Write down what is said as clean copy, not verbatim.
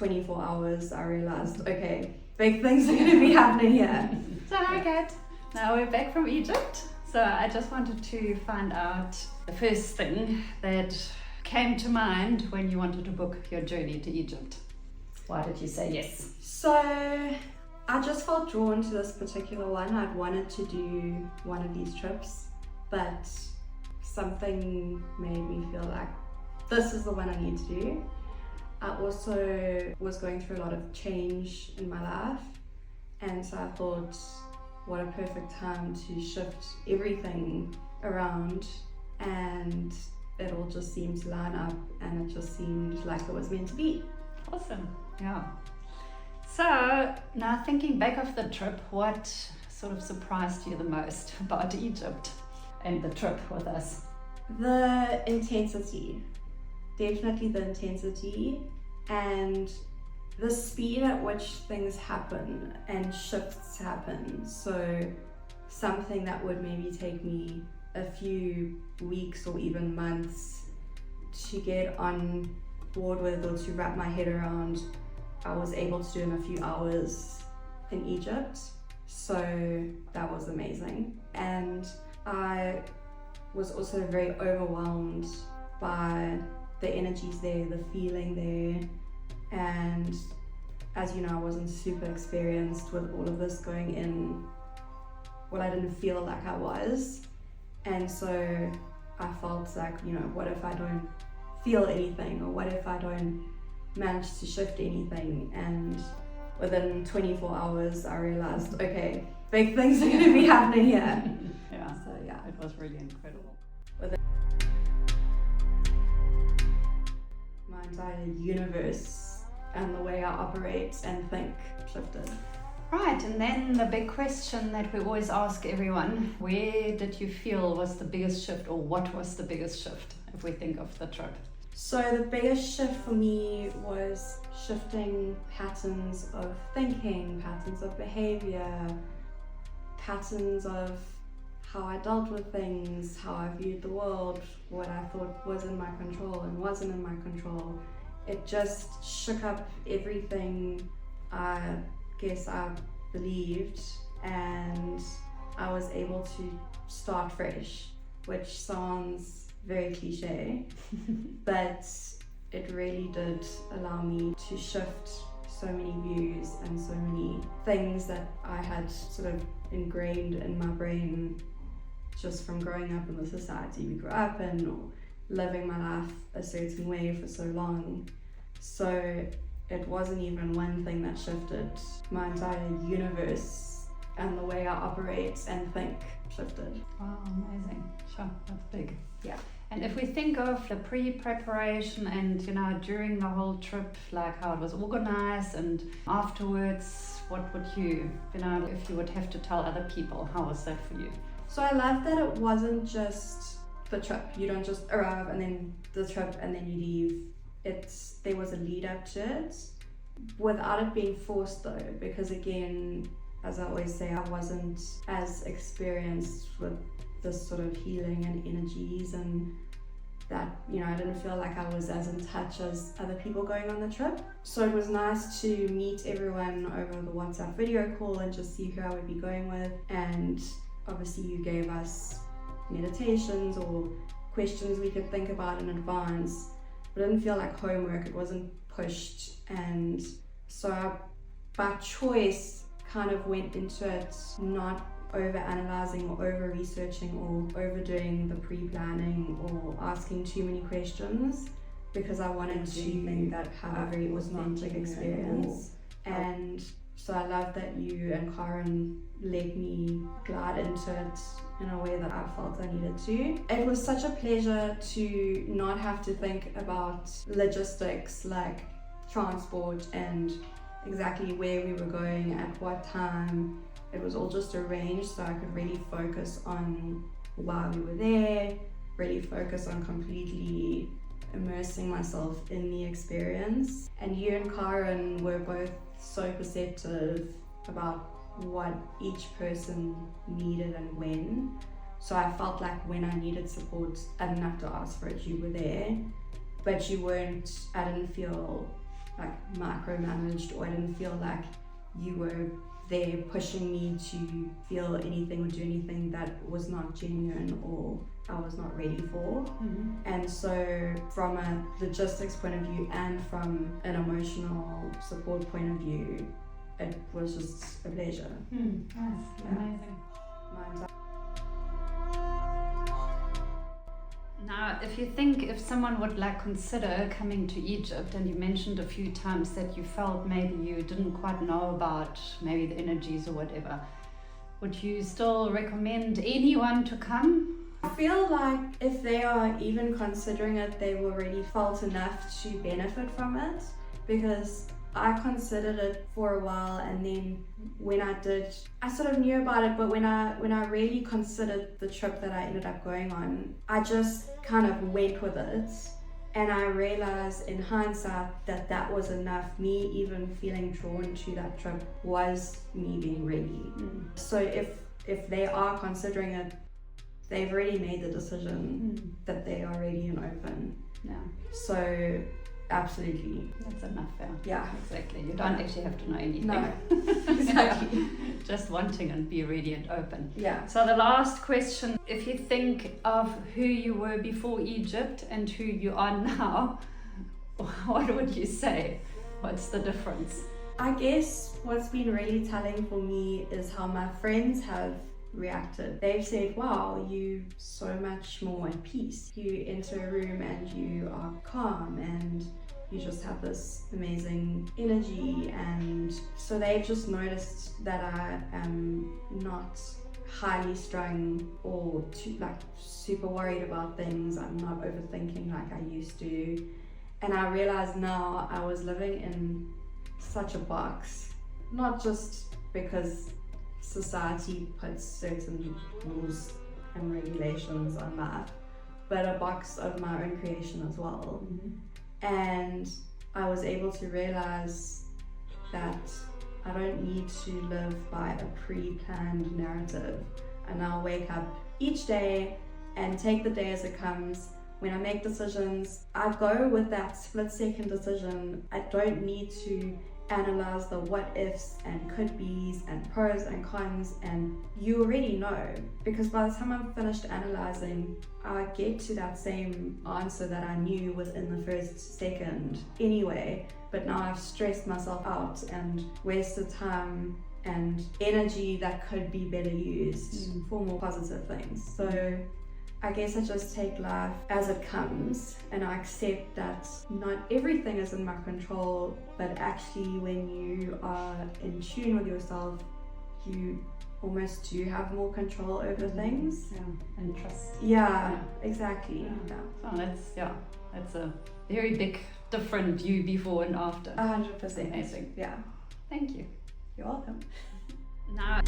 24 hours, I realized, okay, big things are going to be happening here. So hi Kat, now we're back from Egypt. So I just wanted to find out the first thing that came to mind when you wanted to book your journey to Egypt. Why did you say yes? So I just felt drawn to this particular one. I'd wanted to do one of these trips, but something made me feel like this is the one I need to do. I also was going through a lot of change in my life, and so I thought, what a perfect time to shift everything around, and it all just seemed to line up, and it just seemed like it was meant to be. Awesome, yeah. So now thinking back of the trip, what sort of surprised you the most about Egypt and the trip with us? The intensity, definitely the intensity, and the speed at which things happen and shifts happen. So something that would maybe take me a few weeks or even months to get on board with or to wrap my head around, I was able to do in a few hours in Egypt. So that was amazing. And I was also very overwhelmed by the energies there, the feeling there. And as you know, I wasn't super experienced with all of this going in. Well, I didn't feel like I was. And so I felt like, you know, what if I don't feel anything, or what if I don't manage to shift anything? And within 24 hours, I realized, okay, big things are going to be happening here. Yeah, So yeah, it was really incredible. My entire universe and the way I operate and think shifted. Right, and then the big question that we always ask everyone, where did you feel was the biggest shift, or what was the biggest shift if we think of the trip? So the biggest shift for me was shifting patterns of thinking, patterns of behavior, patterns of how I dealt with things, how I viewed the world, what I thought was in my control and wasn't in my control. It just shook up everything I guess I believed, and I was able to start fresh, which sounds very cliche, but it really did allow me to shift so many views and so many things that I had sort of ingrained in my brain just from growing up in the society we grew up in, or living my life a certain way for so long. So it wasn't even one thing that shifted. My entire universe and the way I operate and think shifted. Wow, amazing. Sure, that's big. Yeah. And if we think of the pre-preparation and, you know, during the whole trip, like how it was organized, and afterwards, what would you know, if you would have to tell other people, how was that for you? So I love that it wasn't just the trip. You don't just arrive and then the trip and then you leave. There was a lead up to it, without it being forced though, because again, as I always say, I wasn't as experienced with this sort of healing and energies, and that, you know, I didn't feel like I was as in touch as other people going on the trip. So it was nice to meet everyone over the WhatsApp video call and just see who I would be going with. And obviously you gave us meditations or questions we could think about in advance. But it didn't feel like homework, it wasn't pushed. And so I, by choice, kind of went into it not over-analyzing or over-researching or overdoing the pre-planning or asking too many questions, because I wanted to have a very authentic experience. And so I love that you and Karen let me glide into it in a way that I felt I needed to. It was such a pleasure to not have to think about logistics like transport and exactly where we were going at what time. It was all just arranged so I could really focus on why we were there, really focus on completely immersing myself in the experience. And you and Karen were both so perceptive about what each person needed and when. So I felt like when I needed support, I didn't have to ask for it, you were there. But you weren't, I didn't feel like micromanaged, or I didn't feel like you were there pushing me to feel anything or do anything that was not genuine or I was not ready for. And so from a logistics point of view and from an emotional support point of view, it was just a pleasure. Nice. Amazing. Now, if someone would like consider coming to Egypt, and you mentioned a few times that you felt maybe you didn't quite know about maybe the energies or whatever, would you still recommend anyone to come? I feel like if they are even considering it, they've already felt enough to benefit from it, because I considered it for a while, and then when I did, I sort of knew about it, but when I really considered the trip that I ended up going on, I just kind of went with it, and I realized in hindsight that that was enough. Me even feeling drawn to that trip was me being ready. So if they are considering it, they've already made the decision that they are ready and open. Yeah. So absolutely. That's enough, Yeah. Exactly. You don't actually have to know anything. No. Exactly. Just wanting and be ready and open. Yeah. So the last question, if you think of who you were before Egypt and who you are now, what would you say? What's the difference? I guess what's been really telling for me is how my friends have reacted. They've said, wow, you're so much more at peace. You enter a room and you are calm and you just have this amazing energy, and so they've just noticed that I am not highly strung or super worried about things. I'm not overthinking like I used to, and I realize now I was living in such a box, not just because society puts certain rules and regulations on that, but a box of my own creation as well. And I was able to realize that I don't need to live by a pre-planned narrative. I now wake up each day and take the day as it comes. When I make decisions, I go with that split-second decision. I don't need to analyze the what ifs and could be's and pros and cons, and you already know, because by the time I'm finished analyzing, I get to that same answer that I knew within the first second anyway, but now I've stressed myself out and wasted time and energy that could be better used for more positive things. So I guess I just take life as it comes, and I accept that not everything is in my control, but actually when you are in tune with yourself, you almost do have more control over things. Yeah, and trust. Yeah, exactly. Yeah. Oh, that's a very big, different you before and after. 100%. Amazing. Yeah. Thank you. You're welcome. Now.